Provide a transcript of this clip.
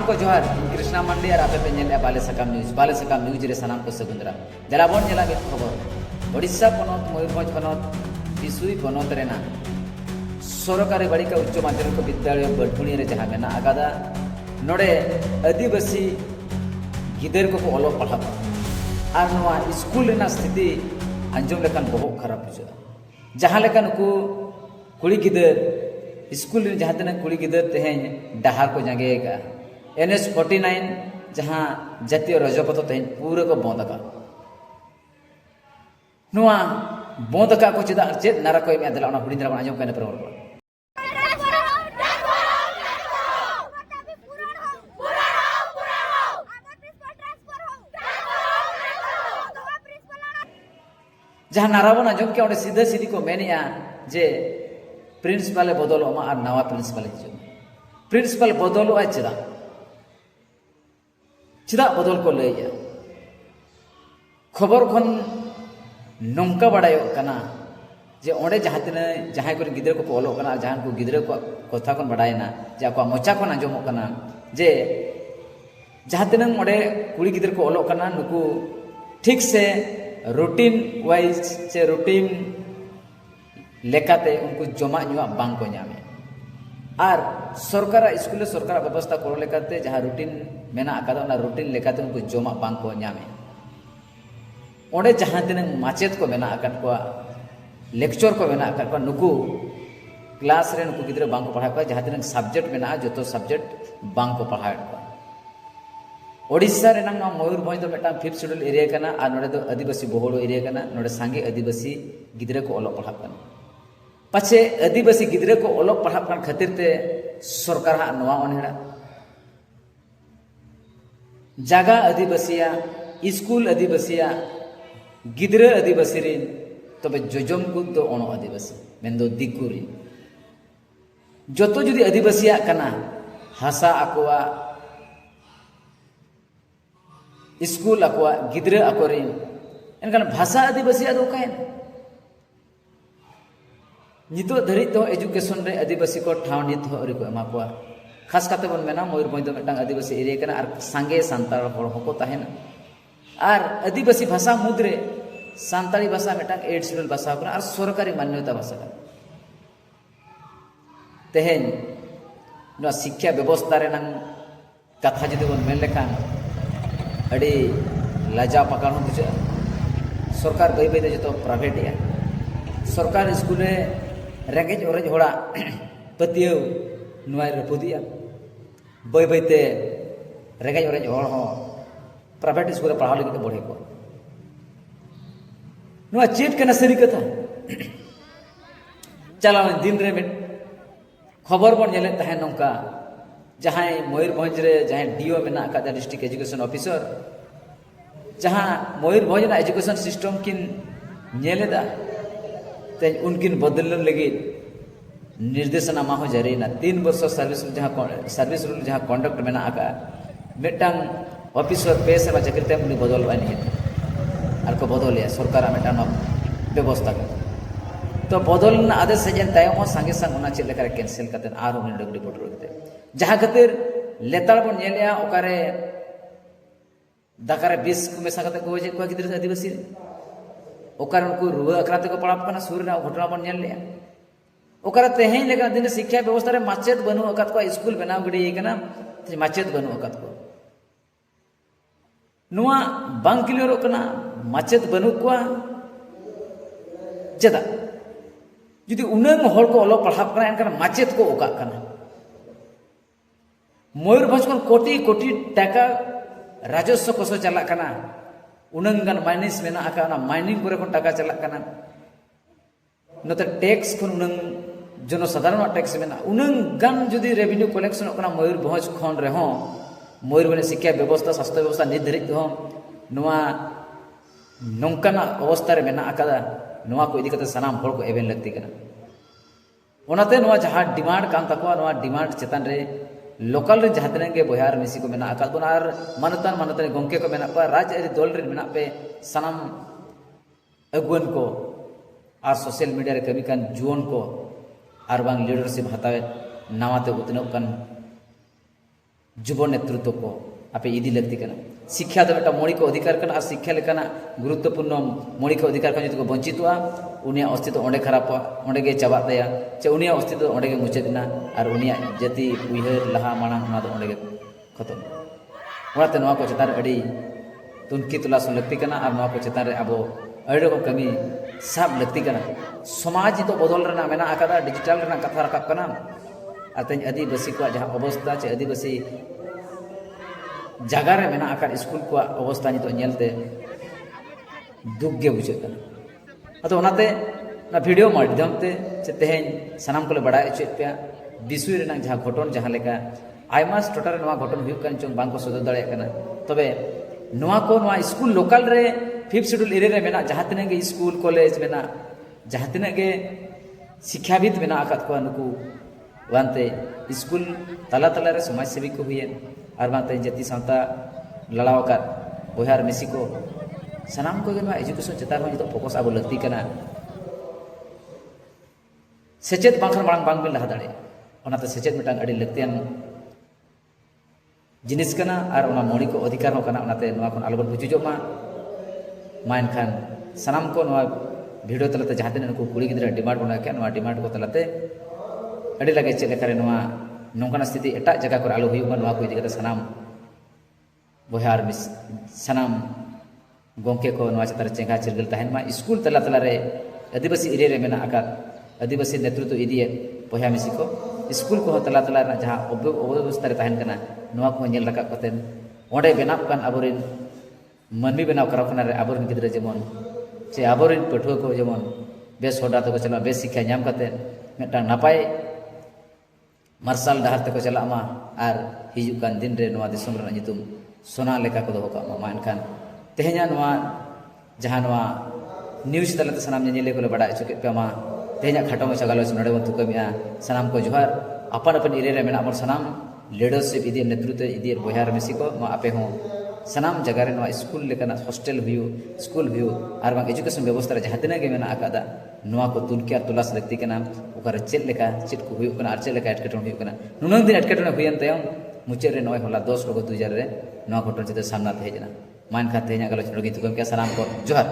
को जोहार कृष्णा मंडी और आपे पे बाले सकाम न्यूज रे सानाम को सगुंदरा जलाबन जेला मित खबर ओडिशा पनत मयूरभंज पनत बिसुई पनत रेना सरकारी बालिका उच्च माध्यमिक विद्यालय बड़फुणी रे जहां मेना आगादा नोडे आदिवासी गिदर को ओलो पढ़ा और नोआ स्कूल रेना स्थिति अंजम लेकान बहुत खराब बुझा जहां लेकान को कुड़ी गिदर स्कूल जहां तक कुड़ी गिदर तेहें डहार को जांगेगा NH49 जहां जातीय रजपथ तेहें पूरा को बंद का नुआ बंद का को चेदा चेद नारा को एम देला हुडिन दरा आंजम कने पर जहां नारा बन आंजम के सीधा सीधी को मेनिया जे प्रिंसिपल बदल और नवा प्रिंसिपल बदल चेदा चेदा बदल को लैया खबर खन नौका बड़ा जे ओंडे जहां तिना जहां को गिदर को ओलो कना जहां को गिदर को कथा को बड़ायना जे को मोचा को आंजमो कना जे जहां तिना ओंडे कुड़ी गिदर को ओलो कना नुकु ठीक से रूटीन वाइज से रूटीन लेकाते उनको जमा जुआ बांग को नामे और सरकार स्कूल सरकार व्यवस्था करो लेकाते जहां रूटीन मेना आकादा ना रूटीन लेकाते उनको जमा बांग को नामे ओंडे जहां दिन माचेत को मेना आकाद को लेक्चर को मेना आकाद को नुकु क्लास रे नुकु गिदरे बांग को पढ़ा को जहां दिन सब्जेक्ट मेना जो तो सब्जेक्ट बांग को पढ़ा को ओडिशा रे नंग मयूरभंज तो मेटा 5th शेड्यूल एरिया कना और नोडे तो आदिवासी बहुल एरिया कना नोडे सांगे आदिवासी गिदरे को ओलो पढ़ा कना पाचे आदिवासी गिदरे को ओलो पढ़ा कन खातिर ते सरकार हा नवा अनहेड़ा जागा आदिवासिया स्कूल आदिवासिया गिदरे आदिवासी रिन तबे जोजम को तो ono आदिवासी मेंदो दिकुरी जतो जुदी आदिवासिया कना हासा अकोवा स्कूल अकोवा गिदरे अकोरिन एनकान भाषा आदिवासी आदो कायन नितो धरी तो एजुकेशन रे आदिवासी को ठाव नित हो रे को एमा को खास काते बन मेना मयूरभंज दो मेटांग आदिवासी एरिया कना और सांगे सांताल हड़ होको ताहेना और आदिवासी भाषा मुद्रे सांताली भाषा मेटांग 8th शेड्यूल भाषा कना और सरकारी मान्यता भाषा तेहेन नो शिक्षा व्यवस्था रे नंग कथा जदि बन मेन लेखान अड़ी लाजा पकड़ बुझा सरकार बै बै जो प्राइवेट या सरकार स्कूल रे रेंगेज ओरेज होड़ा पतियो नुआय रपुदिया बै बैते रेंगेज ओरेज होड़ हो प्राइवेट स्कूल रे पढ़ाव लगे बढ़े को नुआ चेट कना सरी कथा चला दिन रे में खबर बन नेले तहे नौका जहां मयूरभंज रे जहां डीओ मेना का डिस्ट्रिक्ट एजुकेशन ऑफिसर जहां मयूरभंज ना एजुकेशन सिस्टम किन नेलेदा ते उनकिन बदल लगे निर्देशनामा हो जारी ना 3 वर्ष सर्विस रूल जहां कंडक्ट मेना का मेटांग ऑफिसर पे सेवा चाकरी ते उनी बदल बाय नहीं और को बदलिया सरकार मेटांग व्यवस्था तो बदल ना आदेश सजन तायम संगे संग उना चेक लेकर कैंसिल करते आर उनी डगडी पटो रखते जहां खातिर लेतार बन नेलिया ओकारे दाकारे 20 को मेसा करते को जे को गिदर आदिवासी ओकारे उनको रुआ अकराते को पड़ाप कना सूर्य ना घटना बन नेल लिया ओकारे तेहें लेका दिन शिक्षा व्यवस्था रे माचेत बनु अकत को स्कूल बनाव गडी कना माचेत बनु अकत को नुआ बांग क्लियर कना माचेत बनु को चेदा जुदी उनंग हर को ओलो पढ़ाप कना एनकन माचेत को ओका कना मयूरभंज को कोटी कोटी टाका राजस्व कोसो चला कना उनंगन माइनिस मेना आका ना माइनिंग करे कोन टाका चला कना नते टैक्स कोन उनंग जन साधारण टैक्स मेना उनंगन जुदी रेवेन्यू कलेक्शन कना मयूरभंज खन रे हो मयूरभंज शिक्षा व्यवस्था स्वास्थ्य व्यवस्था निर्धारित हो नुआ नौकाना अवस्था रे मेना आका नुआ को इदी कते सनाम हर को एवेन लगती कना ओनाते नुआ जहां डिमांड कान तकवा नुआ डिमांड चेतन रे लोकल रे जहां तने के बोहार मिसी को मेना आकाद बन और मानतन गंके को मेना पर राजआरी दल रे मेना पे सनाम अगुवन को और सोशल मीडिया रे कमी कान जुवन को और बांग लीडरशिप हतावे नावाते उतनोग कान जुब नेतृत्व को आपे इदी लगती करना शिक्षा दो बेटा मौलिक अधिकार करना और शिक्षा लेकाना गुरुत्वपूर्ण मौलिक अधिकार को जो वंचित उनिया अस्तित्व ओंडे खराब ओंडे गे चाबा तया चे उनिया अस्तित्व ओंडे गे मुचादना और उनिया जाति उयहर लहा माना ओना दो ओंडे गे खत्म ओनाते नोआ को चेतान अड़ी तुनकी तुलास लगती करना और नोआ को चेतान रे अब अड़ी रकम कमी साब लगती करना समाज तो बदल रना मेना आकादा डिजिटल रना कथा रकाब करना अतन आदिवासी को जहाँ अवस्था चे आदिवासी जगह रे मेना आकार स्कूल को अवस्था नितो नेलते दुख गे बुझे करना अतो ओनाते ना वीडियो माध्यम ते चे तेहेन सनाम को बड़ा एचेत पे विश्व रेना जहाँ घटन जहाँ लेका आयमा टोटा रे नवा घटन हुयु कान चों बांग को सदर दाड़े करना तबे नवा को नवा स्कूल लोकल रे 5th शेड्यूल एरिया रे मेना जहाँ तिना गे स्कूल कॉलेज मेना जहाँ तिना गे शिक्षाविद मेना आकात को नुकु वानते स्कूल तला तला रे समाज सेवी को हुए और बाते जाति सावता लड़ाव का बोहार मेसी को सनाम को गना एजुकेशन चेतार में जो फोकस आबो लगती करना सेचेत बांखर मांग बांग बिल लहा दाड़े ओनाते सेचेत मिटांग अड़ी लगतियान जिनिस कना और ओना मौलिक अधिकार हो कना ओनाते नोआ कोन आलोबन बुझुजो मा एनखान सनाम को नोआ वीडियो तलते जहाँ दिन को कुड़ी गिद्रा डिमांड बना के नोआ डिमांड को तलते अड़ी लगे चेक लेकारे नोआ नोंकाना स्थिति एटा जगह को आलो हुयुमा नोआ को इदी कते सनाम बोहार मिस सनाम गोंके को नोआ चतार चेंगा चिरगल तहन मा स्कूल तला तला रे आदिवासी एरिया रे मेना आका आदिवासी नेतृत्व इदी बोहा मिसी को स्कूल को तला तला जहाँ अव्यवस्था रे तहन कना नोआ को नेल रकाब कते ओंडे बेनाव कान आबोरिन मनमी बेनाव करा कना रे आबोरिन गिद्रा जेमन चे आबोरिन पठुआ को जेमन बेस होडा तो चला बेस शिक्षा नाम कते मेटा नापाय मार्शल डहार तक चला मा और हिजुकान दिन रे नोआ दिसम रे नितुम सोना लेका को दोका मा एनखान तेहना नोआ जहाँ नोआ न्यूज तलते सनाम नेले को बड़ा चुके पे मा तेहना खाटो में गालोच नडे बन तुकमिया सनाम को जोहार अपन अपन एरिया रे मेना हमर सनाम लीडरशिप इदी नेतृत्व इदी बोहार मेसी को मा आपे हो सनाम जगह रे नोआ स्कूल लेकाना हॉस्टल हुयु स्कूल हुयु और बांग एजुकेशन व्यवस्था रे जहाँ तिना गे मेना आकादा नोआ को तुनकिया तुलास लगती कना ओकारे चेद लेका चेद को हुयु कना और चेद लेका एटकेटन हुयु कना नुनंग दिन एटकेटन हुयन तयम मुचे रे नोय होला 10 अगस्त 2000 रे नोआ घटना चित्र सामना हेजना मान खाते हेना गलो लगी तुकम क्या सलाम को जोहार।